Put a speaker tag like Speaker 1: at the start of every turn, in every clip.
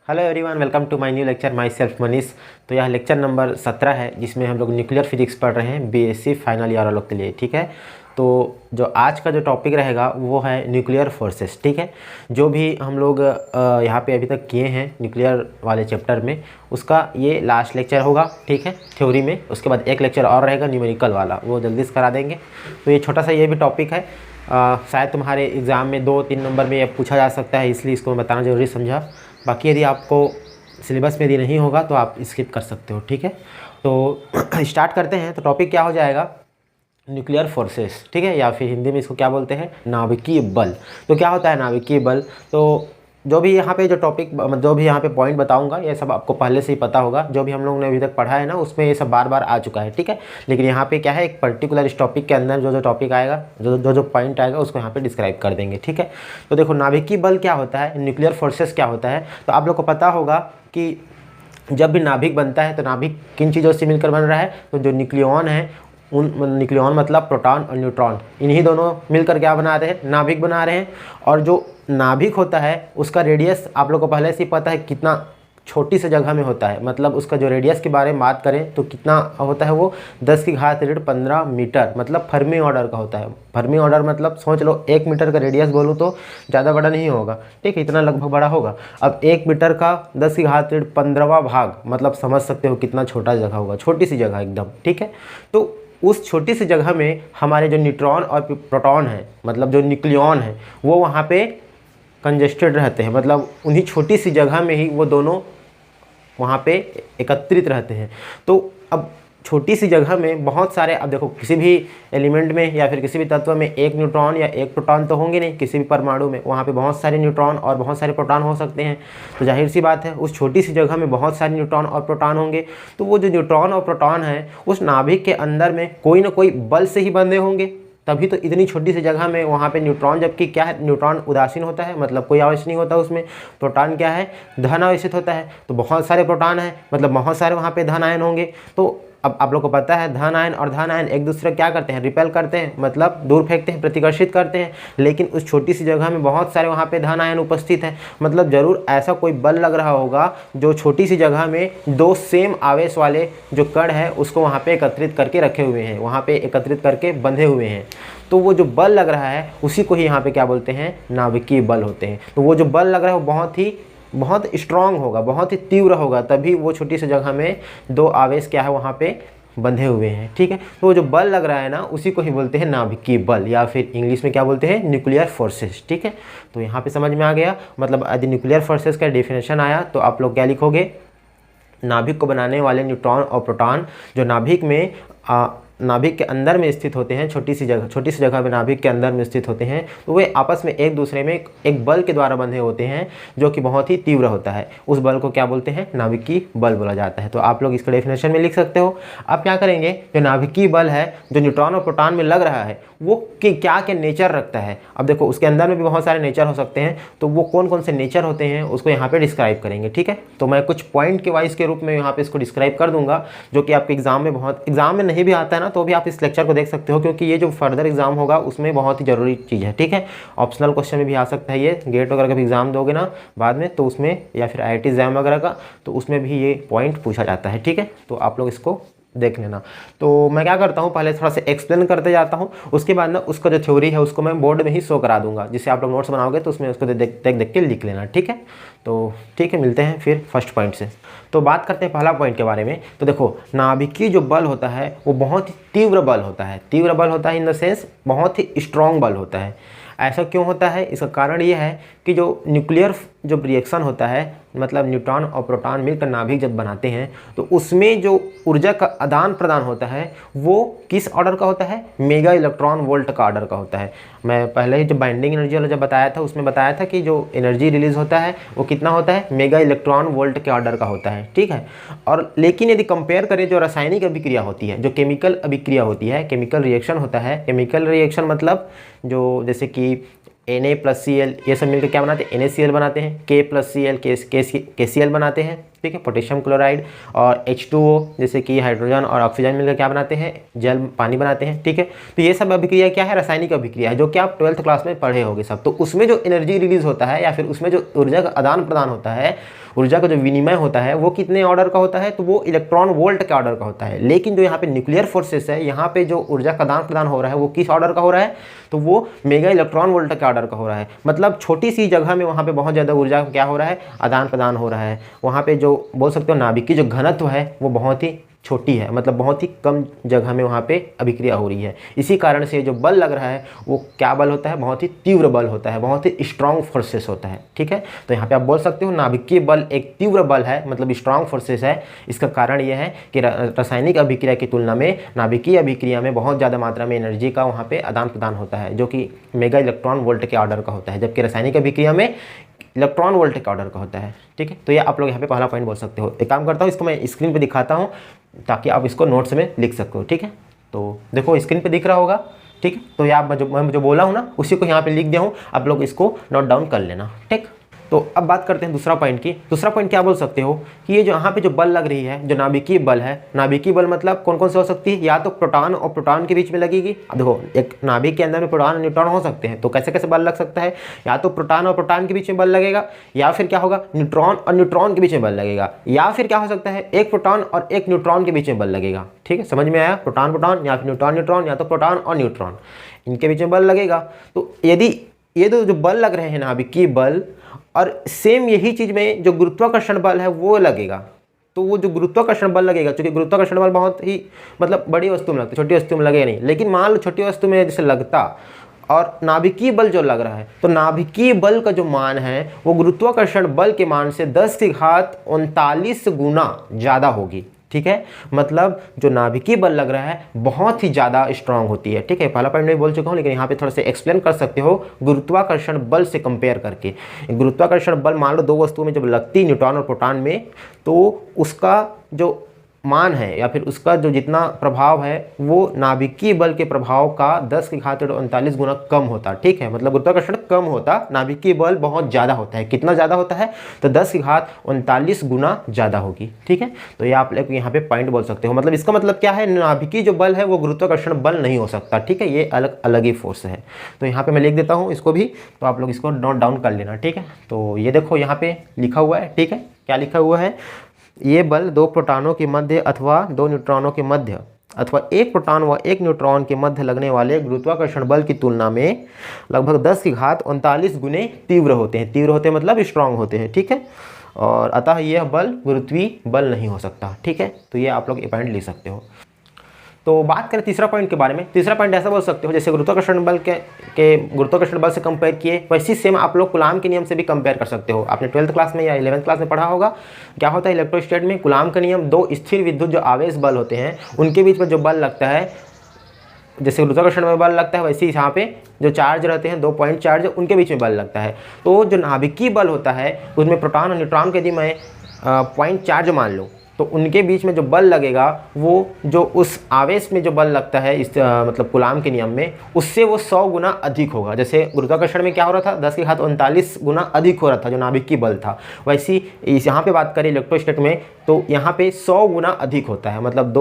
Speaker 1: Hello everyone, welcome to my new lecture. Myself Manish. तो यह lecture number 17 है जिसमें हम लोग न्यूक्लियर फिजिक्स पढ़ रहे हैं बीएससी फाइनल ईयर वालों के लिए। ठीक है, तो जो आज का जो टॉपिक रहेगा वो है न्यूक्लियर फोर्सेस। ठीक है, जो भी हम लोग यहाँ पे अभी तक किए हैं न्यूक्लियर वाले चैप्टर में, उसका ये लास्ट लेक्चर होगा। ठीक है, थ्योरी में। उसके बाद एक लेक्चर और रहेगा न्यूमेरिकल वाला, वो जल्दी से करा देंगे। तो ये छोटा सा ये भी टॉपिक है, शायद तुम्हारे एग्ज़ाम में 2-3 नंबर में ये पूछा जा सकता है, इसलिए इसको मैं बताना ज़रूरी समझा। बाकी यदि आपको सिलेबस में यदि नहीं होगा तो आप स्किप कर सकते हो। ठीक है, तो स्टार्ट करते हैं। तो टॉपिक क्या हो जाएगा? Nuclear forces. ठीक है, या फिर हिंदी में इसको क्या बोलते हैं? नाभिकीय बल। तो क्या होता है नाभिकीय बल? तो जो भी यहाँ पे जो टॉपिक, जो भी यहाँ पे पॉइंट बताऊंगा, ये सब आपको पहले से ही पता होगा। जो भी हम लोग ने अभी तक पढ़ा है ना, उसमें ये सब बार बार आ चुका है। ठीक है, लेकिन यहाँ पे क्या है, एक पर्टिकुलर इस टॉपिक के अंदर जो टॉपिक आएगा, जो पॉइंट आएगा, उसको यहाँ पे डिस्क्राइब कर देंगे। ठीक है, तो देखो नाभिकीय बल क्या होता है, न्यूक्लियर फोर्सेस क्या होता है। तो आप लोग को पता होगा कि जब भी नाभिक बनता है तो नाभिक किन चीज़ों से मिलकर बन रहा है? तो जो न्यूक्लियॉन है, उन न्यूक्लियॉन मतलब प्रोटॉन और न्यूट्रॉन, इन्हीं दोनों मिलकर क्या बना रहे हैं? नाभिक बना रहे हैं। और जो नाभिक होता है उसका रेडियस आप लोग को पहले से ही पता है कितना छोटी सी जगह में होता है। मतलब उसका जो रेडियस के बारे में बात करें तो कितना होता है वो 10⁻15 मीटर, मतलब फर्मी ऑर्डर का होता है। फर्मी ऑर्डर मतलब समझ लो 1 मीटर का रेडियस बोलूँ तो ज़्यादा बड़ा नहीं होगा। ठीक है, इतना लगभग बड़ा होगा। अब 1 मीटर का 10⁻15वां भाग, मतलब समझ सकते हो कितना छोटा जगह होगा, छोटी सी जगह एकदम। ठीक है, तो उस छोटी सी जगह में हमारे जो न्यूट्रॉन और प्रोटॉन है, मतलब जो न्यूक्लियॉन है, वो वहाँ पे कंजेस्टेड रहते हैं। मतलब उन्हीं छोटी सी जगह में ही वो दोनों वहाँ पे एकत्रित रहते हैं। तो अब छोटी सी जगह में बहुत सारे, अब देखो किसी भी एलिमेंट में या फिर किसी भी तत्व में एक न्यूट्रॉन या एक प्रोटॉन तो होंगे नहीं। किसी भी परमाणु में वहाँ पे बहुत सारे न्यूट्रॉन और बहुत सारे प्रोटॉन हो सकते हैं। तो जाहिर सी बात है उस छोटी सी जगह में बहुत सारे न्यूट्रॉन और प्रोटॉन होंगे। तो वो जो न्यूट्रॉन और प्रोटॉन है उस नाभिक के अंदर में कोई ना कोई बल से ही बंधे होंगे, तभी तो इतनी छोटी सी जगह में वहाँ पे न्यूट्रॉन, जबकि क्या है, न्यूट्रॉन उदासीन होता है, मतलब कोई आवेश नहीं होता उसमें। प्रोटॉन क्या है, धन आवेशित होता है। तो बहुत सारे प्रोटॉन है, मतलब बहुत सारे वहाँ पे धन आयन होंगे। तो अब आप लोग को पता है धन आयन और धन आयन एक दूसरे क्या करते हैं? रिपेल करते हैं, मतलब दूर फेंकते हैं, प्रतिकर्षित करते हैं। लेकिन उस छोटी सी जगह में बहुत सारे वहाँ पे धन आयन उपस्थित हैं। मतलब जरूर ऐसा कोई बल लग रहा होगा जो छोटी सी जगह में दो सेम आवेश वाले जो कण है उसको वहाँ पे एकत्रित करके रखे हुए हैं, वहाँ पे एकत्रित करके बंधे हुए हैं। तो वो जो बल लग रहा है उसी को ही यहाँ पे क्या बोलते हैं? नाभिकीय बल होते हैं। तो वो जो बल लग रहा है वो बहुत स्ट्रांग होगा, बहुत ही तीव्र होगा, तभी वो छोटी सी जगह में दो आवेश क्या है वहाँ पे बंधे हुए हैं। ठीक है, तो वो जो बल लग रहा है ना, उसी को ही बोलते हैं नाभिकीय बल, या फिर इंग्लिश में क्या बोलते हैं? Nuclear forces. ठीक है, तो यहाँ पे समझ में आ गया। मतलब यदि न्यूक्लियर फोर्सेस का डेफिनेशन आया तो आप लोग क्या लिखोगे? नाभिक को बनाने वाले न्यूट्रॉन और प्रोटॉन जो नाभिक के अंदर में स्थित होते हैं, छोटी सी जगह में नाभिक के अंदर में स्थित होते हैं, तो वे आपस में एक दूसरे में एक बल के द्वारा बंधे होते हैं जो कि बहुत ही तीव्र होता है। उस बल को क्या बोलते हैं? नाभिकीय बल बोला जाता है। तो आप लोग इसका डेफिनेशन में लिख सकते हो। अब क्या करेंगे, जो नाभिकीय बल है जो न्यूट्रॉन और प्रोटॉन में लग रहा है वो क्या नेचर रखता है। अब देखो उसके अंदर में भी बहुत सारे नेचर हो सकते हैं, तो वो कौन कौन से नेचर होते हैं उसको यहाँ पे डिस्क्राइब करेंगे। ठीक है, तो मैं कुछ पॉइंट के वाइज के रूप में यहाँ पे इसको डिस्क्राइब कर दूंगा, जो कि आपके एग्जाम में नहीं भी आता है ना, तो भी आप इस लेक्चर को देख सकते हो, क्योंकि ये जो फर्दर एग्जाम होगा उसमें बहुत ही जरूरी चीज़ है। ठीक है, ऑप्शनल क्वेश्चन में भी आ सकता है ये। गेट वगैरह का भी एग्जाम दोगे ना बाद में, तो उसमें, या फिर IIT एग्जाम वगैरह का, तो उसमें भी ये पॉइंट पूछा जाता है। ठीक है, तो आप लोग इसको देख लेना। तो मैं क्या करता हूँ, पहले थोड़ा सा एक्सप्लेन करते जाता हूँ, उसके बाद ना उसका जो थ्योरी है उसको मैं बोर्ड में ही शो करा दूंगा, जिससे आप लोग नोट्स बनाओगे तो उसमें उसको देख के लिख लेना। ठीक है, तो ठीक है, मिलते हैं फिर फर्स्ट पॉइंट से। तो बात करते हैं पहला पॉइंट के बारे में। तो देखो नाभिकीय जो बल होता है वो बहुत ही तीव्र बल होता है। तीव्र बल होता है इन द सेंस बहुत ही स्ट्रॉन्ग बल होता है। ऐसा क्यों होता है? इसका कारण ये है कि जो न्यूक्लियर जो रिएक्शन होता है, मतलब न्यूट्रॉन और प्रोटॉन मिलकर नाभिक जब बनाते हैं तो उसमें जो ऊर्जा का आदान प्रदान होता है वो किस ऑर्डर का होता है? मेगा इलेक्ट्रॉन वोल्ट का ऑर्डर का होता है। मैं पहले ही जो बाइंडिंग एनर्जी वाला जब बताया था उसमें बताया था कि जो एनर्जी रिलीज होता है वो कितना होता है? मेगा इलेक्ट्रॉन वोल्ट के ऑर्डर का होता है। ठीक है, और लेकिन यदि कंपेयर करें जो रासायनिक अभिक्रिया होती है, जो केमिकल अभिक्रिया होती है, केमिकल रिएक्शन होता है, केमिकल रिएक्शन मतलब जो जैसे कि Na+Cl ये सब मिलकर क्या बनाते हैं? NaCl बनाते हैं। K+Cl KCl बनाते हैं। ठीक है, पोटेशियम क्लोराइड और H2O जैसे कि हाइड्रोजन और ऑक्सीजन मिलकर क्या बनाते हैं? जल, पानी बनाते हैं। ठीक है, तो ये सब अभिक्रिया क्या है? रासायनिक अभिक्रिया है, जो कि आप 12th क्लास में पढ़े होंगे सब। तो उसमें जो एनर्जी रिलीज होता है या फिर उसमें जो ऊर्जा का आदान प्रदान होता है ऊर्जा का जो विनिमय होता है वो कितने ऑर्डर का होता है, तो वो इलेक्ट्रॉन वोल्ट के ऑर्डर का होता है। लेकिन जो यहाँ पे न्यूक्लियर फोर्सेस है, यहाँ पे जो ऊर्जा का आदान प्रदान हो रहा है वो किस ऑर्डर का हो रहा है, तो वो मेगा इलेक्ट्रॉन वोल्ट के ऑर्डर का हो रहा है। मतलब छोटी सी जगह में वहाँ पे बहुत ज़्यादा ऊर्जा क्या हो रहा है, आदान प्रदान हो रहा है। वहाँ पे जो बोल सकते हो नाभिक की जो घनत्व है वो बहुत ही छोटी है, मतलब बहुत ही कम जगह में वहाँ पे अभिक्रिया हो रही है। इसी कारण से जो बल लग रहा है वो क्या बल होता है, बहुत ही तीव्र बल होता है, बहुत ही स्ट्रांग फोर्सेस होता है। ठीक है, तो यहाँ पे आप बोल सकते हो नाभिकीय बल एक तीव्र बल है, मतलब स्ट्रांग फोर्सेस है। इसका कारण यह है कि रासायनिक अभिक्रिया की तुलना में नाभिकीय अभिक्रिया में बहुत ज़्यादा मात्रा में एनर्जी का वहाँ पे आदान प्रदान होता है, जो कि मेगा इलेक्ट्रॉन वोल्ट के ऑर्डर का होता है, जबकि रासायनिक अभिक्रिया में इलेक्ट्रॉन वोल्ट का ऑर्डर का होता है। ठीक है, तो ये आप लोग यहाँ पे पहला पॉइंट बोल सकते हो। एक काम करता हूँ, इसको मैं स्क्रीन पे दिखाता हूँ ताकि आप इसको नोट्स में लिख सको। ठीक है, तो देखो स्क्रीन पे दिख रहा होगा। ठीक है, तो यहाँ मैं जो बोला हूँ ना उसी को यहाँ पे लिख दिया हूँ, आप लोग इसको नोट डाउन कर लेना। ठीक, तो अब बात करते हैं दूसरा पॉइंट की। दूसरा पॉइंट क्या बोल सकते हो कि ये जो यहाँ पे जो बल लग रही है, जो नाभिकीय बल है, नाभिकीय बल मतलब कौन कौन से हो सकती है, या तो प्रोटॉन और प्रोटॉन के बीच में लगेगी। अब देखो एक नाभिक के अंदर में प्रोटॉन और न्यूट्रॉन हो सकते हैं, तो कैसे कैसे बल लग सकता है, या तो प्रोटॉन और प्रोटॉन के बीच में बल लगेगा, या फिर क्या होगा न्यूट्रॉन और न्यूट्रॉन के बीच में बल लगेगा, या फिर क्या हो सकता है एक प्रोटॉन और एक न्यूट्रॉन के बीच में बल लगेगा। ठीक है, समझ में आया, प्रोटॉन प्रोटॉन या फिर न्यूट्रॉन न्यूट्रॉन, या तो प्रोटॉन और न्यूट्रॉन, इनके बीच में बल लगेगा। तो यदि ये जो बल लग रहे हैं नाभिकीय बल, और सेम यही चीज़ में जो गुरुत्वाकर्षण बल है वो लगेगा, तो वो जो गुरुत्वाकर्षण बल लगेगा, क्योंकि गुरुत्वाकर्षण बल बहुत ही मतलब बड़ी वस्तु में लगता है, छोटी वस्तु में लगेगा नहीं। लेकिन मान लो छोटी वस्तु में जैसे लगता और नाभिकीय बल जो लग रहा है, तो नाभिकीय बल का जो मान है वो गुरुत्वाकर्षण बल के मान से 10⁻39 गुना ज़्यादा होगी। ठीक है, मतलब जो नाभिकीय बल लग रहा है बहुत ही ज़्यादा स्ट्रांग होती है। ठीक है, पहला पॉइंट मैं बोल चुका हूँ, लेकिन यहाँ पे थोड़ा सा एक्सप्लेन कर सकते हो गुरुत्वाकर्षण बल से कंपेयर करके। गुरुत्वाकर्षण बल मान लो दो वस्तुओं में जब लगती न्यूट्रॉन और प्रोटॉन में, तो उसका जो मान है या फिर उसका जो जितना प्रभाव है वो नाभिकीय बल के प्रभाव का 10⁻39 गुना कम होता। ठीक है, मतलब गुरुत्वाकर्षण कम होता, नाभिकीय बल बहुत ज़्यादा होता है। कितना ज़्यादा होता है, तो 10⁻39 गुना ज़्यादा होगी। ठीक है, तो ये आप लोग यहाँ पे पॉइंट बोल सकते हो। मतलब इसका मतलब क्या है, नाभिकीय जो बल है वो गुरुत्वाकर्षण बल नहीं हो सकता। ठीक है, ये अलग अलग ही फोर्स है। तो यहाँ पे मैं लिख देता हूँ इसको भी, तो आप लोग इसको नोट डाउन कर लेना। ठीक है, तो ये देखो यहाँ पे लिखा हुआ है। ठीक है, क्या लिखा हुआ है, ये बल दो प्रोटॉनों के मध्य अथवा दो न्यूट्रॉनों के मध्य अथवा एक प्रोटॉन व एक न्यूट्रॉन के मध्य लगने वाले गुरुत्वाकर्षण बल की तुलना में लगभग 10⁻39 गुने तीव्र होते हैं। तीव्र होते हैं मतलब स्ट्रांग होते हैं। ठीक है, और अतः यह बल गुरुत्वीय बल नहीं हो सकता। ठीक है, तो ये आप लोग ये पॉइंट लिख सकते हो। तो बात करें तीसरा पॉइंट के बारे में। तीसरा पॉइंट ऐसा बोल सकते हो जैसे गुरुत्वाकर्षण बल के गुरुत्वाकर्षण बल से कंपेयर किए, वैसी सेम आप लोग कूलाम के नियम से भी कंपेयर कर सकते हो। आपने 12th क्लास में या 11th क्लास में पढ़ा होगा, क्या होता है इलेक्ट्रोस्टैट में कूलाम का नियम, दो स्थिर विद्युत जो आवेश बल होते हैं उनके बीच में जो बल लगता है, जैसे गुरुत्वाकर्षण में बल लगता है वैसे ही यहाँ पे जो चार्ज रहते हैं, 2 पॉइंट चार्ज, उनके बीच में बल लगता है। तो जो नाभिकीय बल होता है उसमें प्रोटॉन और न्यूट्रॉन के यदि मैं पॉइंट चार्ज मान लूँ, तो उनके बीच में जो बल लगेगा वो जो उस आवेश में जो बल लगता है इस मतलब कूलाम के नियम में, उससे वो 100 गुना अधिक होगा। जैसे गुरुत्वाकर्षण में क्या हो रहा था, 10⁻39 गुना अधिक हो रहा था जो नाभिकीय बल था, वैसी इस यहाँ पे बात करें इलेक्ट्रोस्टैट में, तो यहाँ पे 100 गुना अधिक होता है। मतलब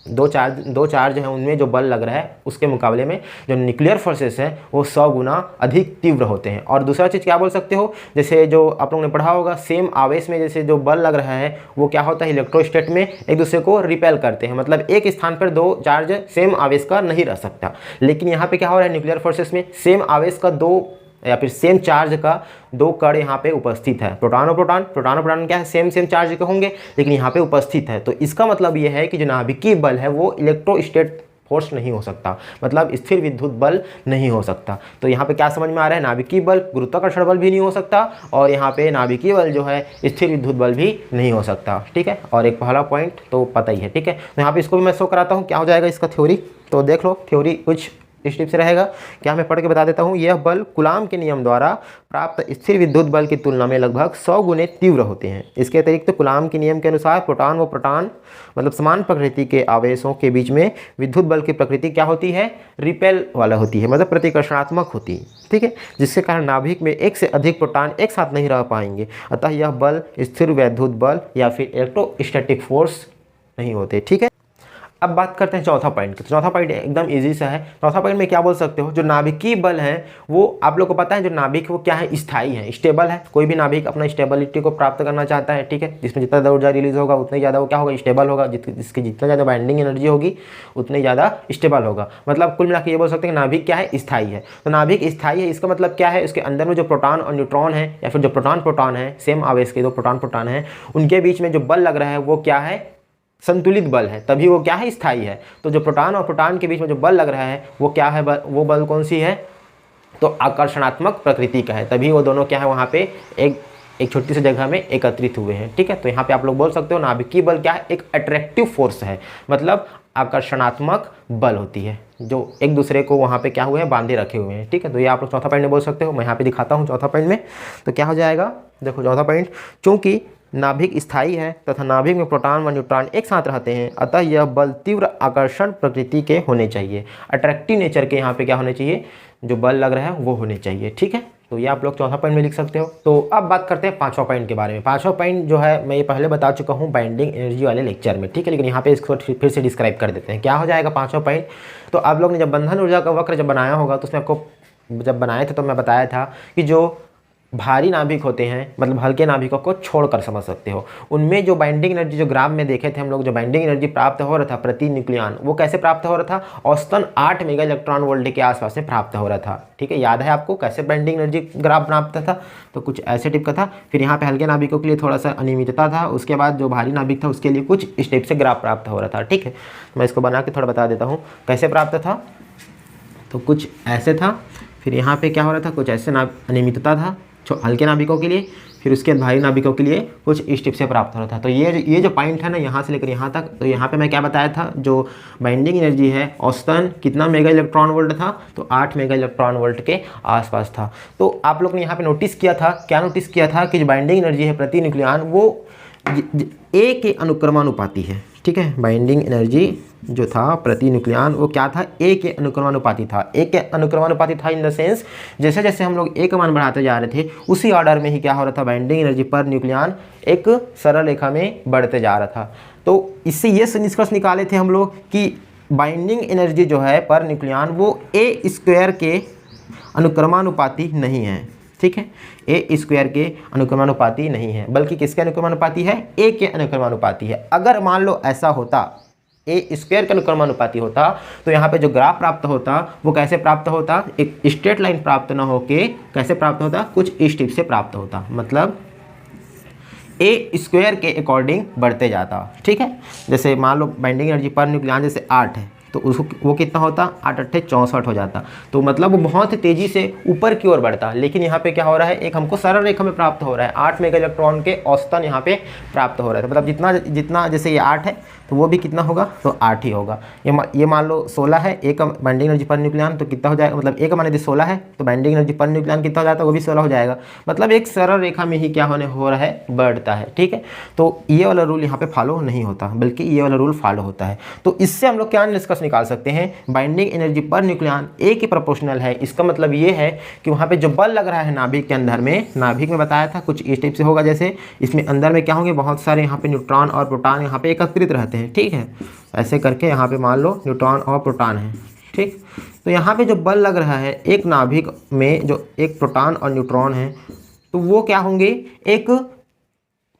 Speaker 1: दो चार्ज हैं उनमें जो बल लग रहा है उसके मुकाबले में जो न्यूक्लियर फोर्सेस हैं वो 100 गुना अधिक तीव्र होते हैं। और दूसरा चीज़ क्या बोल सकते हो, जैसे जो आप लोगों ने पढ़ा होगा सेम आवेश में जैसे जो बल लग रहा है वो क्या होता है इलेक्ट्रोस्टैट में एक दूसरे को रिपेल करते हैं। मतलब एक स्थान पर दो चार्ज सेम आवेश का नहीं रह सकता। लेकिन यहाँ पे क्या हो रहा है न्यूक्लियर फोर्सेस में सेम आवेश का दो या फिर सेम चार्ज का दो कण यहाँ पे उपस्थित है। प्रोटॉन और प्रोटॉन क्या है, सेम चार्ज के होंगे लेकिन यहाँ पे उपस्थित है। तो इसका मतलब ये है कि जो नाभिकीय बल है वो इलेक्ट्रोस्टैट फोर्स नहीं हो सकता, मतलब स्थिर विद्युत बल नहीं हो सकता। तो यहाँ पे क्या समझ में आ रहा है, नाभिकीय बल गुरुत्वाकर्षण बल भी नहीं हो सकता और यहाँ पे नाभिकीय बल जो है स्थिर विद्युत बल भी नहीं हो सकता। ठीक है, और एक पहला पॉइंट तो पता ही है। ठीक है, तो यहाँ पे इसको भी मैं शो कराता हूँ क्या हो जाएगा इसका थ्योरी। तो देख लो थ्योरी कुछ इस टाइप से रहेगा, क्या मैं पढ़ के बता देता हूँ। यह बल कूलाम के नियम द्वारा प्राप्त स्थिर विद्युत बल की तुलना में लगभग 100 गुने तीव्र होते हैं। इसके अतिरिक्त कूलाम के नियम के अनुसार प्रोटॉन व प्रोटॉन मतलब समान प्रकृति के आवेशों के बीच में विद्युत बल की प्रकृति क्या होती है, रिपेल वाला होती है, मतलब प्रतिकर्षणात्मक होती है। ठीक है, जिसके कारण नाभिक में एक से अधिक प्रोटॉन एक साथ नहीं रह पाएंगे। अतः यह बल स्थिर विद्युत बल या फिर इलेक्ट्रोस्टैटिक फोर्स नहीं होते। ठीक है, अब बात करते हैं चौथा पॉइंट की। तो चौथा पॉइंट एकदम इजी सा है। चौथा पॉइंट में क्या बोल सकते हो, जो नाभिकीय बल है वो आप लोग को पता है, जो नाभिक वो क्या है, स्थायी है, स्टेबल है। कोई भी नाभिक अपना स्टेबिलिटी को प्राप्त करना चाहता है, ठीक है, जिसमें जितना ज़्यादा ऊर्जा रिलीज होगा उतना ज़्यादा वो क्या होगा, स्टेबल होगा। जिसकी जितना ज़्यादा बाइंडिंग एनर्जी होगी उतनी ज़्यादा स्टेबल होगा। मतलब कुल मिलाकर ये बोल सकते हैं कि नाभिक क्या है, स्थायी है। तो नाभिक स्थायी है, इसका मतलब क्या है, उसके अंदर में जो प्रोटॉन और न्यूट्रॉन है, या फिर जो प्रोटॉन है, सेम आवेश के दो प्रोटॉन है, उनके बीच में जो बल लग रहा है वो क्या है, संतुलित बल है, तभी वो क्या है, स्थायी है। तो जो प्रोटॉन और प्रोटॉन के बीच में जो बल लग रहा है वो क्या है, वो बल कौन सी है, तो आकर्षणात्मक प्रकृति का है, तभी वो दोनों क्या है वहाँ पे एक छोटी सी जगह में एकत्रित हुए हैं, ठीक है। तो यहाँ पे आप लोग बोल सकते हो नाभिकीय बल क्या है, एक अट्रैक्टिव फोर्स है, मतलब आकर्षणात्मक बल होती है, जो एक दूसरे को वहाँ पे क्या हुए हैं, बांधे रखे हुए हैं, ठीक है। तो ये आप लोग चौथा पॉइंट में बोल सकते हो। मैं यहाँ पे दिखाता हूँ चौथा पॉइंट में, तो क्या हो जाएगा, देखो चौथा पॉइंट, चूंकि नाभिक स्थायी है तथा नाभिक में प्रोटॉन व न्यूट्रॉन एक साथ रहते हैं, अतः यह बल तीव्र आकर्षण प्रकृति के होने चाहिए, अट्रैक्टिव नेचर के यहाँ पे क्या होने चाहिए, जो बल लग रहा है वो होने चाहिए, ठीक है। तो ये आप लोग चौथा पॉइंट में लिख सकते हो। तो अब बात करते हैं पांचवा पॉइंट के बारे में। पांचवा पॉइंट जो है मैं ये पहले बता चुका हूँ बाइंडिंग एनर्जी वाले लेक्चर में, ठीक है, लेकिन यहाँ पे इसको फिर से डिस्क्राइब कर देते हैं। क्या हो जाएगा पांचवा पॉइंट, तो आप लोग ने जब बंधन ऊर्जा का वक्र जब बनाया होगा तो उसमें आपको जब बनाए थे तो मैं बताया था कि जो भारी नाभिक होते हैं, मतलब हल्के नाभिकों को छोड़कर समझ सकते हो, उनमें जो बाइंडिंग एनर्जी जो ग्राफ में देखे थे हम लोग, जो बाइंडिंग एनर्जी प्राप्त हो रहा था प्रति न्यूक्लियन, वो कैसे प्राप्त हो रहा था, औसतन 8 मेगा इलेक्ट्रॉन वोल्ट के आसपास में प्राप्त हो रहा था, ठीक है। याद है आपको कैसे बाइंडिंग एनर्जी ग्राफ बनाता था, तो कुछ ऐसे टाइप का था। फिर यहाँ पे हल्के नाभिकों के लिए थोड़ा सा अनियमितता था, उसके बाद जो भारी नाभिक था उसके लिए कुछ इस टाइप से ग्राफ प्राप्त हो रहा था, ठीक है। मैं इसको बना के थोड़ा बता देता हूँ कैसे प्राप्त था। तो कुछ ऐसे था, फिर यहाँ पे क्या हो रहा था, कुछ ऐसे अनियमितता था हल्के नाभिकों के लिए, फिर उसके बाद भारी नाभिकों के लिए कुछ इस टिप से प्राप्त हो रहा था। तो ये जो पॉइंट है ना, यहाँ से लेकर यहाँ तक, तो यहाँ पे मैं क्या बताया था, जो बाइंडिंग एनर्जी है औसतन कितना मेगा इलेक्ट्रॉन वोल्ट था, तो 8 मेगा इलेक्ट्रॉन वोल्ट के आसपास था। तो आप लोग ने यहाँ पे नोटिस किया था, क्या नोटिस किया था कि जो बाइंडिंग एनर्जी है प्रति न्यूक्लियन वो ए के अनुक्रमानुपाती है, ठीक है। बाइंडिंग एनर्जी जो था प्रति न्यूक्लियन वो क्या था, ए के अनुक्रमानुपाती था। ए के अनुक्रमानुपाती था इन द सेंस जैसे जैसे हम लोग ए का मान बढ़ाते जा रहे थे उसी ऑर्डर में ही क्या हो रहा था, बाइंडिंग एनर्जी पर न्यूक्लियन एक सरल रेखा में बढ़ते जा रहा था। तो इससे ये निष्कर्ष निकाले थे हम लोग कि बाइंडिंग एनर्जी जो है पर न्यूक्लियन वो ए स्क्वायर के अनुक्रमानुपाती नहीं है, ठीक है। ए स्क्वायर के अनुक्रमानुपाती नहीं है, बल्कि किसके अनुक्रमानुपाती है, ए के अनुक्रमानुपाती है। अगर मान लो ऐसा होता, ए स्क्वायर के अनुक्रमानुपाती होता, तो यहाँ पे जो ग्राफ प्राप्त होता वो कैसे प्राप्त होता, एक स्ट्रेट लाइन प्राप्त ना होके कैसे प्राप्त होता, कुछ इस टिप से प्राप्त होता, मतलब ए स्क्वायर के अकॉर्डिंग बढ़ते जाता, ठीक है। जैसे मान लो बाइंडिंग एनर्जी पर न्यूक्लियन जैसे 8 है, तो उसको वो कितना होता, 8 8 64 हो जाता, तो मतलब वो बहुत तेज़ी से ऊपर की ओर बढ़ता। लेकिन यहाँ पे क्या हो रहा है, एक हमको सरल रेखा में प्राप्त हो रहा है, 8 मेगा इलेक्ट्रॉन के औसतन यहाँ पे प्राप्त हो रहा है। तो मतलब जितना जितना जैसे ये 8 है तो वो भी कितना होगा, तो 8 ही होगा। ये मान लो 16 है, ए का बाइंडिंग एनर्जी पर न्यूक्लियन, तो कितना हो जाएगा, मतलब ए का मान यदि 16 है तो बाइंडिंग एनर्जी पर न्यूक्लियन कितना हो जाता है, वो भी 16 हो जाएगा। मतलब एक सरल रेखा में ही क्या हो रहा है, बढ़ता है, ठीक है। तो ये वाला रूल यहाँ पे फॉलो नहीं होता, बल्कि ये वाला रूल फॉलो होता है। तो इससे हम लोग क्या निष्कर्ष निकाल सकते हैं, बाइंडिंग एनर्जी पर न्यूक्लियन ए के प्रोपोर्शनल है। इसका मतलब ये है कि वहाँ पे जो बल लग रहा है नाभिक के अंदर में, नाभिक में बताया था कुछ इस टाइप से होगा, जैसे इसमें अंदर में क्या होंगे, बहुत सारे यहाँ पे न्यूट्रॉन और प्रोटॉन यहाँ पे एकत्रित रहते हैं, ठीक है। ऐसे करके यहाँ पे मान लो न्यूट्रॉन और प्रोटॉन है, ठीक। तो यहाँ पे जो बल लग रहा है एक नाभिक में, जो एक प्रोटॉन और न्यूट्रॉन है, तो वो क्या होंगे, एक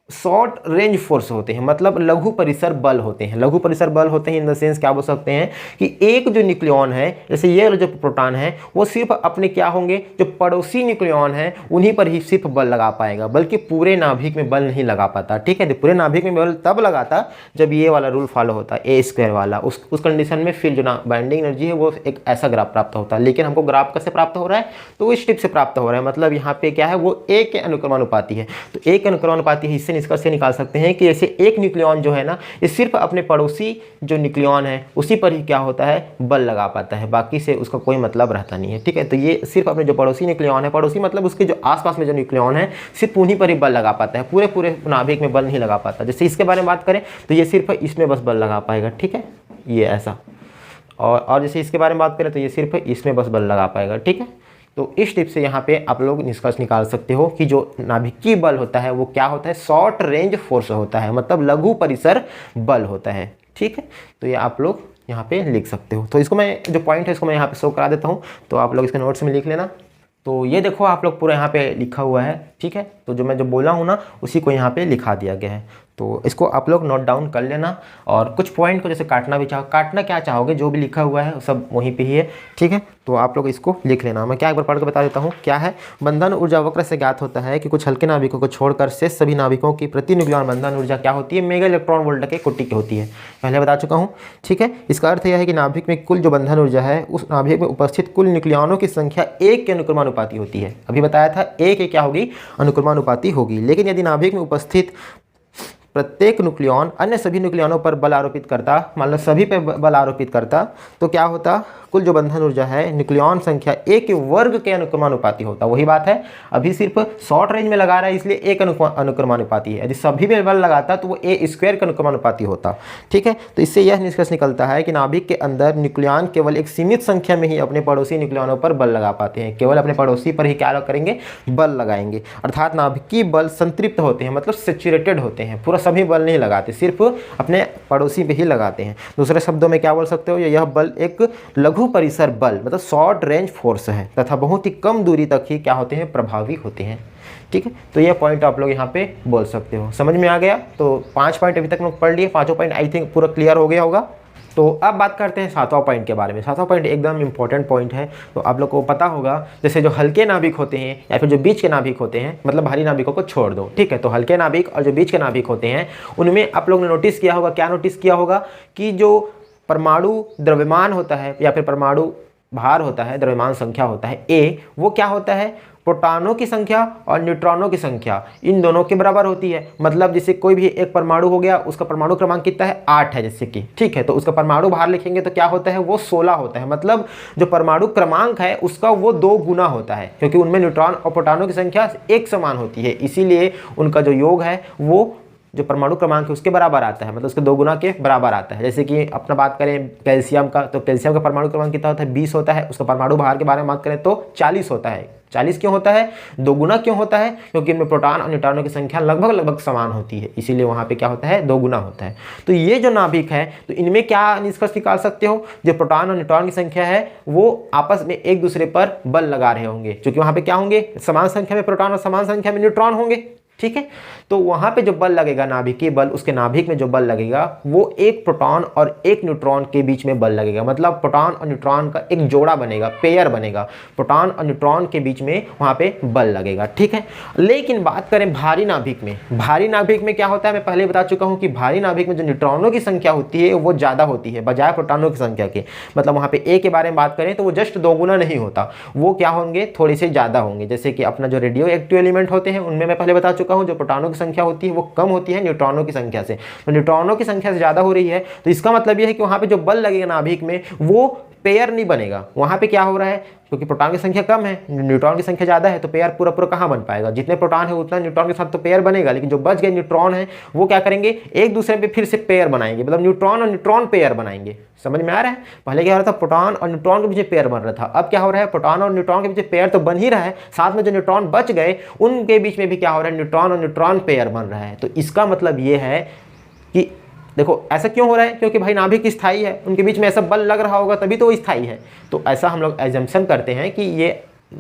Speaker 1: शॉर्ट रेंज फोर्स होते हैं, मतलब लघु परिसर बल होते हैं। लघु परिसर बल होते हैं इन द सेंस क्या बोल सकते हैं कि एक जो न्यूक्लियन है, जैसे ये जो प्रोटॉन है, वो सिर्फ अपने क्या होंगे, जो पड़ोसी न्यूक्लियन है उन्हीं पर ही सिर्फ बल लगा पाएगा, बल्कि पूरे नाभिक में बल नहीं लगा पाता, ठीक है। तो पूरे नाभिक में बल तब लगाता जब ये वाला रूल फॉलो होता है, ए स्क्वायर वाला। उस कंडीशन में फिर जो ना बाइंडिंग एनर्जी है वो एक ऐसा ग्राफ प्राप्त होता है। लेकिन हमको ग्राफ कैसे प्राप्त हो रहा है, तो वो इस टिप से प्राप्त हो रहा है, मतलब यहाँ पे क्या है, वो ए के अनुक्रमानुपाती है। तो ए के अनुक्रमानुपाती है, इससे निष्कर्ष से निकाल सकते हैं कि जैसे एक न्यूक्लियन जो है ना, ये सिर्फ अपने पड़ोसी जो न्यूक्लियन है उसी पर ही क्या होता है, बल लगा पाता है, बाकी से उसका कोई मतलब रहता नहीं है, ठीक है। तो ये सिर्फ अपने जो पड़ोसी न्यूक्लियन है, पड़ोसी मतलब उसके जो आसपास में जो न्यूक्लियन है, सिर्फ उन्हीं पर ही बल लगा पाता है, पूरे नाभिक में बल नहीं लगा पाता। जैसे इसके बारे में बात करें तो ये सिर्फ इसमें बस बल लगा पाएगा, ठीक है, ये ऐसा। और जैसे इसके बारे में बात करें तो ये सिर्फ इसमें बस बल लगा पाएगा, ठीक है। तो इस टिप से यहाँ पे आप लोग निष्कर्ष निकाल सकते हो कि जो नाभिकीय बल होता है वो क्या होता है, शॉर्ट रेंज फोर्स होता है, मतलब लघु परिसर बल होता है। ठीक है, तो ये आप लोग यहाँ पे लिख सकते हो। तो इसको मैं जो पॉइंट है इसको मैं यहाँ पे शो करा देता हूँ, तो आप लोग इसके नोट्स में लिख लेना। तो ये देखो आप लोग पूरा यहाँ पे लिखा हुआ है, ठीक है। तो जो मैं जो बोला हूँ ना उसी को यहाँ पे लिखा दिया गया है, तो इसको आप लोग नोट डाउन कर लेना। और कुछ पॉइंट को जैसे काटना भी चाहो, काटना क्या चाहोगे, जो भी लिखा हुआ है सब वहीं पे ही है, ठीक है। तो आप लोग इसको लिख लेना। मैं क्या एक बार पढ़ के बता देता हूँ क्या है। बंधन ऊर्जा वक्र से ज्ञात होता है कि कुछ हल्के नाभिकों को छोड़कर शेष सभी नाभिकों की प्रति न्यूक्लियन बंधन ऊर्जा क्या होती है, मेगा इलेक्ट्रॉन वोल्ट के कोटि की होती है, पहले बता चुका हूँ, ठीक है। इसका अर्थ यह है कि नाभिक में कुल जो बंधन ऊर्जा है उस नाभिक में उपस्थित कुल न्यूक्लियनों की संख्या 1 के अनुक्रमानुपाती होती है। अभी बताया था 1 क्या होगी, अनुक्रमानुपाती होगी। लेकिन यदि नाभिक में उपस्थित प्रत्येक न्यूक्लियन अन्य सभी न्यूक्लियनों पर बल आरोपित करता, मान लो सभी पे बल आरोपित करता, तो क्या होता, कुल जो बंधन ऊर्जा है न्यूक्लियन संख्या ए के वर्ग के अनुक्रमानुपाती होता। वही बात है, अभी सिर्फ शॉर्ट रेंज में लगा रहा है इसलिए एक अनुक्रमानुपाती है। यदि सभी में बल लगाता तो वो ए स्क्वायर का अनुक्रमानुपाती होता, ठीक है। तो इससे यह निष्कर्ष निकलता है कि नाभिक के अंदर न्यूक्लियन केवल एक सीमित संख्या में ही अपने पड़ोसी न्यूक्लियनों पर बल लगा पाते हैं, केवल अपने पड़ोसी पर ही क्या करेंगे, बल लगाएंगे। अर्थात नाभिकीय बल संतृप्त होते हैं, मतलब सैचुरेटेड होते हैं, पूरा सभी बल नहीं लगाते, सिर्फ अपने पड़ोसी पे ही लगाते हैं। दूसरे शब्दों में क्या बोल सकते हो, यह बल एक लघु परिसर बल मतलब शॉर्ट रेंज फोर्स है तथा बहुत ही कम दूरी तक ही क्या होते हैं, प्रभावी होते हैं, ठीक है। तो यह पॉइंट आप लोग यहाँ पे बोल सकते हो। समझ में आ गया। तो 5 पॉइंट अभी तक लोग पढ़ लिए, 5वां पॉइंट आई थिंक पूरा क्लियर हो गया होगा। तो अब बात करते हैं 7वां पॉइंट के बारे में। 7वां पॉइंट एकदम इंपॉर्टेंट पॉइंट है। तो आप लोग को पता होगा, जैसे जो हल्के नाभिक होते हैं या फिर जो बीच के नाभिक होते हैं, मतलब भारी नाभिकों को छोड़ दो, ठीक है। तो हल्के नाभिक और जो बीच के नाभिक होते हैं उनमें आप लोग ने नोटिस किया होगा, क्या नोटिस किया होगा कि जो परमाणु द्रव्यमान होता है या फिर परमाणु भार होता है, द्रव्यमान संख्या होता है ए, वो क्या होता है, प्रोटॉनों की संख्या और न्यूट्रॉनों की संख्या इन दोनों के बराबर होती है। मतलब जैसे कोई भी एक परमाणु हो गया, उसका परमाणु क्रमांक कितना है, 8 है जैसे कि, ठीक है। तो उसका परमाणु भार लिखेंगे तो क्या होता है, वो 16 होता है। मतलब जो परमाणु क्रमांक है उसका वो 2 गुना होता है, क्योंकि उनमें न्यूट्रॉन और प्रोटॉनों की संख्या एक समान होती है, इसीलिए उनका जो योग है वो जो परमाणु क्रमांक है उसके बराबर आता है, मतलब उसके 2 गुना के बराबर आता है। जैसे कि अपना बात करें कैल्शियम का, तो कैल्शियम का परमाणु क्रमांक कितना होता है, 20 होता है। उसका परमाणु भार के बारे में बात करें तो 40 होता है। 40 क्यों होता है, 2 गुना क्यों होता है, क्योंकि इनमें प्रोटॉन और न्यूट्रॉनों की संख्या लगभग समान होती है, इसीलिए वहाँ पे क्या होता है, 2 गुना होता है। तो ये जो नाभिक है, तो इनमें क्या निष्कर्ष निकाल सकते हो, जो प्रोटॉन और न्यूट्रॉन की संख्या है वो आपस में एक दूसरे पर बल लगा रहे होंगे, क्योंकि वहाँ पे क्या होंगे, समान संख्या में प्रोटॉन और समान संख्या में न्यूट्रॉन होंगे, ठीक है। तो वहां पे जो बल लगेगा नाभिकीय बल, उसके नाभिक में जो बल लगेगा वो एक प्रोटॉन और एक न्यूट्रॉन के बीच में बल लगेगा। मतलब प्रोटॉन और न्यूट्रॉन का एक जोड़ा बनेगा, पेयर बनेगा, प्रोटॉन और न्यूट्रॉन के बीच में वहां पे बल लगेगा, ठीक है। लेकिन बात करें भारी नाभिक में, भारी नाभिक में क्या होता है, मैं पहले बता चुका हूं कि भारी नाभिक में जो न्यूट्रॉनों की संख्या होती है वो ज्यादा होती है बजाय प्रोटॉनों की संख्या के। मतलब वहां पे ए के बारे में बात करें तो वो जस्ट 2 गुना नहीं होता, वो क्या होंगे, थोड़े से ज्यादा होंगे। जैसे कि अपना जो रेडियो एक्टिव एलिमेंट होते हैं उनमें मैं पहले बता चुका हूं, जो प्रोटॉनों की संख्या होती है वो कम होती है न्यूट्रॉनों की संख्या से। तो न्यूट्रॉनों की संख्या से ज्यादा हो रही है, तो इसका मतलब यह है कि वहां पे जो बल लगेगा नाभिक में वो पेयर नहीं बनेगा। वहां पे क्या हो रहा है, क्योंकि प्रोटॉन की संख्या कम है, न्यूट्रॉन की संख्या ज्यादा है, तो पेयर पूरा पूरा कहां बन पाएगा, जितने प्रोटॉन है उतना न्यूट्रॉन के साथ तो पेयर बनेगा। लेकिन जो बच गए न्यूट्रॉन है वो क्या करेंगे, एक दूसरे पे फिर से पेयर बनाएंगे, मतलब न्यूट्रॉन और न्यूट्रॉन पेयर बनाएंगे। समझ में आ रहा है। पहले क्या हो रहा था, प्रोटॉन और न्यूट्रॉन के बीच पेयर बन रहा था, अब क्या हो रहा है, प्रोटॉन और न्यूट्रॉन के बीच पेयर तो बन ही रहा है, साथ में जो न्यूट्रॉन बच गए उनके बीच में भी क्या हो रहा है, न्यूट्रॉन और न्यूट्रॉन पेयर बन रहा है। तो इसका मतलब ये है कि देखो ऐसा क्यों हो रहा है, क्योंकि भाई नाभिक स्थायी है, उनके बीच में ऐसा बल लग रहा होगा तभी तो वो स्थायी है। तो ऐसा हम लोग एजम्पशन करते हैं कि ये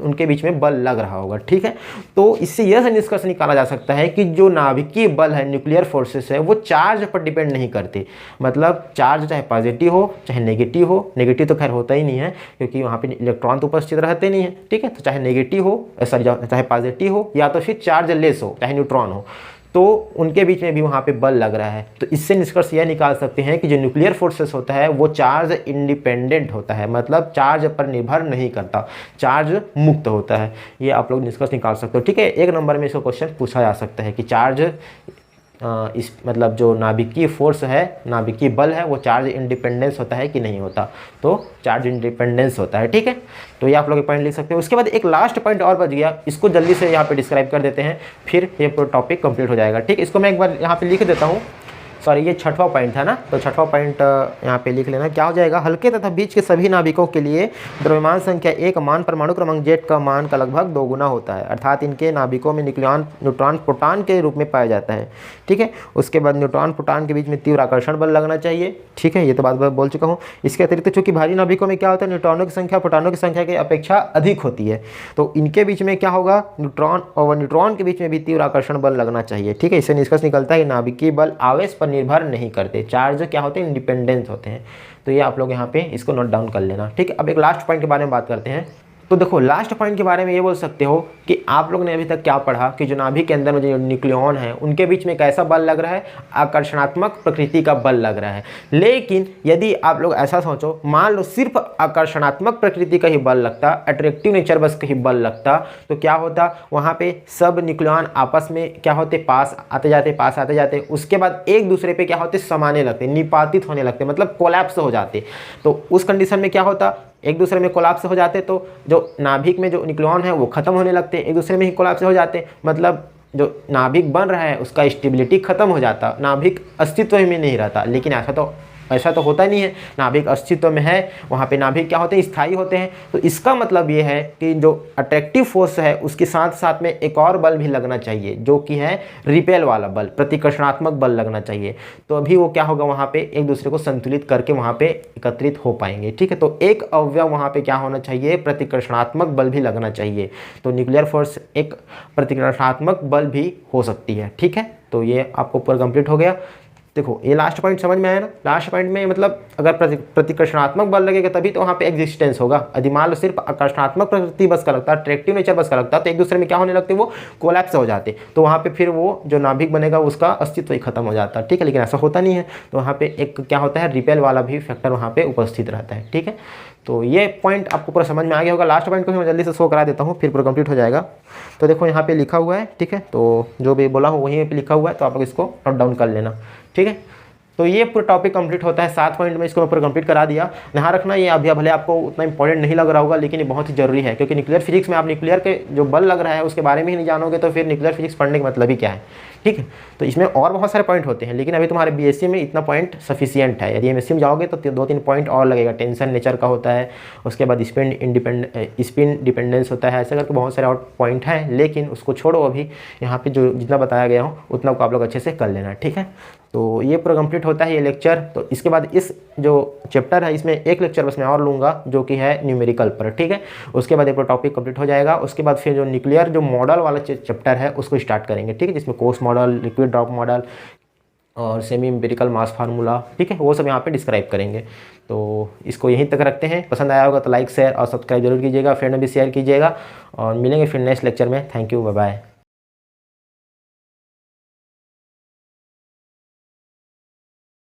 Speaker 1: उनके बीच में बल लग रहा होगा, ठीक है। तो इससे यह निष्कर्ष निकाला जा सकता है कि जो नाभिकीय बल है, न्यूक्लियर फोर्सेस है, वो चार्ज पर डिपेंड नहीं करते। मतलब चार्ज चाहे पॉजिटिव हो चाहे नेगेटिव हो, नेगेटिव तो खैर होता ही नहीं है क्योंकि वहाँ पे इलेक्ट्रॉन तो उपस्थित रहते नहीं है, ठीक है। तो चाहे नेगेटिव हो सॉरी चाहे पॉजिटिव हो या तो फिर चार्ज लेस हो चाहे न्यूट्रॉन हो, तो उनके बीच में भी वहाँ पे बल लग रहा है। तो इससे निष्कर्ष यह निकाल सकते हैं कि जो न्यूक्लियर फोर्सेस होता है वो चार्ज इंडिपेंडेंट होता है, मतलब चार्ज पर निर्भर नहीं करता, चार्ज मुक्त होता है। ये आप लोग निष्कर्ष निकाल सकते हो, ठीक है। 1 नंबर में इसको क्वेश्चन पूछा जा सकता है कि चार्ज इस मतलब जो नाभिकीय फोर्स है, नाभिकीय बल है, वो चार्ज इंडिपेंडेंस होता है कि नहीं होता। तो चार्ज इंडिपेंडेंस होता है, ठीक है। तो ये आप लोग पॉइंट लिख सकते हो। उसके बाद एक लास्ट पॉइंट और बच गया, इसको जल्दी से यहाँ पे डिस्क्राइब कर देते हैं, फिर ये पूरा टॉपिक कंप्लीट हो जाएगा, ठीक। इसको मैं एक बार यहाँ पे लिख देता हूँ, सॉरी ये छठवां पॉइंट था ना, तो छठवां पॉइंट यहाँ पे लिख लेना। क्या हो जाएगा, हल्के तथा बीच के सभी नाभिकों के लिए द्रव्यमान संख्या एक मान परमाणु क्रमांक जेड का मान का लगभग 2 गुना होता है, अर्थात इनके नाभिकों में न्यूट्रॉन प्रोटॉन के रूप में पाया जाता है। ठीक है, उसके बाद न्यूट्रॉन प्रोटॉन के बीच में तीव्र आकर्षण बल लगना चाहिए। ठीक है, ये तो बात बोल चुका हूँ। इसके अतिरिक्त चूंकि भारी नाभिकों में क्या होता है, न्यूट्रॉनों की संख्या प्रोटॉनों की संख्या की अपेक्षा अधिक होती है, तो इनके बीच में क्या होगा, न्यूट्रॉन और न्यूट्रॉन के बीच में भी तीव्र आकर्षण बल लगना चाहिए। ठीक है, इससे निष्कर्ष निकलता है कि नाभिकीय बल आवेश पर निर्भर नहीं करते, चार्ज क्या होते हैं, इंडिपेंडेंट होते हैं। तो ये आप लोग यहाँ पे इसको नोट डाउन कर लेना। ठीक है, अब एक लास्ट पॉइंट के बारे में बात करते हैं। तो देखो लास्ट पॉइंट के बारे में ये बोल सकते हो कि आप लोग ने अभी तक क्या पढ़ा कि जो नाभिक के अंदर में जो न्यूक्लियॉन है उनके बीच में कैसा बल लग रहा है, आकर्षणात्मक प्रकृति का बल लग रहा है। लेकिन यदि आप लोग ऐसा सोचो, मान लो सिर्फ आकर्षणात्मक प्रकृति का ही बल लगता, अट्रैक्टिव नेचर बस का ही बल लगता, तो क्या होता, वहाँ पे सब न्यूक्लियॉन आपस में क्या होते, पास आते जाते, पास आते जाते, उसके बाद एक दूसरे पे क्या होते, समाने लगते, निपातित होने लगते, मतलब कोलैप्स हो जाते। तो उस कंडीशन में क्या होता, एक दूसरे में कोलैप्स हो जाते तो जो नाभिक में जो न्यूक्लियॉन है वो खत्म होने लगते, एक दूसरे में ही कोलैप्स हो जाते, मतलब जो नाभिक बन रहा है उसका स्टेबिलिटी खत्म हो जाता, नाभिक अस्तित्व में नहीं रहता। लेकिन ऐसा तो होता नहीं है, नाभिक अस्तित्व में है, वहाँ पे नाभिक क्या होते हैं, स्थायी होते हैं। तो इसका मतलब ये है कि जो अट्रैक्टिव फोर्स है उसके साथ साथ में एक और बल भी लगना चाहिए, जो कि है रिपेल वाला बल, प्रतिकर्षणात्मक बल लगना चाहिए। तो अभी वो क्या होगा, वहाँ पे एक दूसरे को संतुलित करके वहाँ पे एकत्रित हो पाएंगे। ठीक है, तो एक अवयव वहाँ पे क्या होना चाहिए, प्रतिकर्षणात्मक बल भी लगना चाहिए। तो न्यूक्लियर फोर्स एक प्रतिकर्षणात्मक बल भी हो सकती है। ठीक है, तो ये आपको पूरा कंप्लीट हो गया। देखो ये लास्ट पॉइंट समझ में आया ना, लास्ट पॉइंट में मतलब अगर प्रतिकर्षणात्मक बल लगेगा तभी तो वहाँ पे एग्जिस्टेंस होगा। यदि मान लो सिर्फ आकर्षणात्मक प्रकृति बस का लगता, अट्रैक्टिव नेचर बस का लगता, तो एक दूसरे में क्या होने लगते, वो कोलैप्स हो जाते, तो वहाँ पे फिर वो जो नाभिक बनेगा उसका अस्तित्व ही खत्म हो जाता। ठीक है, लेकिन ऐसा होता नहीं है, तो वहाँ पे एक क्या होता है, रिपेल वाला भी फैक्टर वहाँ पे उपस्थित रहता है। ठीक है, तो ये पॉइंट आपको पूरा समझ में आ गया होगा। लास्ट पॉइंट को मैं जल्दी से शो करा देता हूँ, फिर पूरा कंप्लीट हो जाएगा। तो देखो यहाँ पे लिखा हुआ है, ठीक है, तो जो भी बोला हूँ वहीं पे लिखा हुआ है, तो आप लोग इसको नोट डाउन कर लेना। ठीक है, तो ये पूरा टॉपिक कंप्लीट होता है 7 पॉइंट में, इसको मैं पूरा कंप्लीट करा दिया। ध्यान रखना ये अभी भले आपको उतना इंपॉर्टेंट नहीं लग रहा होगा, लेकिन ये बहुत ही जरूरी है, क्योंकि न्यूक्लियर फिजिक्स में आप न्यूक्लियर के जो बल लग रहा है उसके बारे में ही नहीं जानोगे तो फिर न्यूक्लियर फिजिक्स पढ़ने का मतलब ही क्या है। ठीक है, तो इसमें और बहुत सारे पॉइंट होते हैं, लेकिन अभी तुम्हारे बीएससी में इतना पॉइंट सफिशिएंट है। यदि एमएससी में जाओगे तो 2-3 पॉइंट और लगेगा, टेंशन नेचर का होता है, उसके बाद स्पिन डिपेंडेंस होता है, ऐसे करके बहुत सारे और पॉइंट हैं, लेकिन उसको छोड़ो, अभी यहाँ पे जो जितना बताया गया हो उतना को आप लोग अच्छे से कर लेना। ठीक है, तो ये पूरा कंप्लीट होता है ये लेक्चर। तो इसके बाद इस जो चैप्टर है इसमें एक लेक्चर बस मैं और लूँगा, जो कि है न्यूमेरिकल पर। ठीक है, उसके बाद ये पूरा टॉपिक कंप्लीट हो जाएगा। उसके बाद फिर जो न्यूक्लियर जो मॉडल वाला चैप्टर है उसको स्टार्ट करेंगे। ठीक है, जिसमें course model, liquid drop model और सेमी एम्पिरिकल मास फार्मूला, ठीक है, वो सब यहाँ पे डिस्क्राइब करेंगे। तो इसको यहीं तक रखते हैं। पसंद आया होगा तो लाइक, शेयर और सब्सक्राइब जरूर कीजिएगा, फ्रेंड में भी शेयर कीजिएगा, और मिलेंगे फिर नेक्स्ट लेक्चर में। Thank you, bye bye.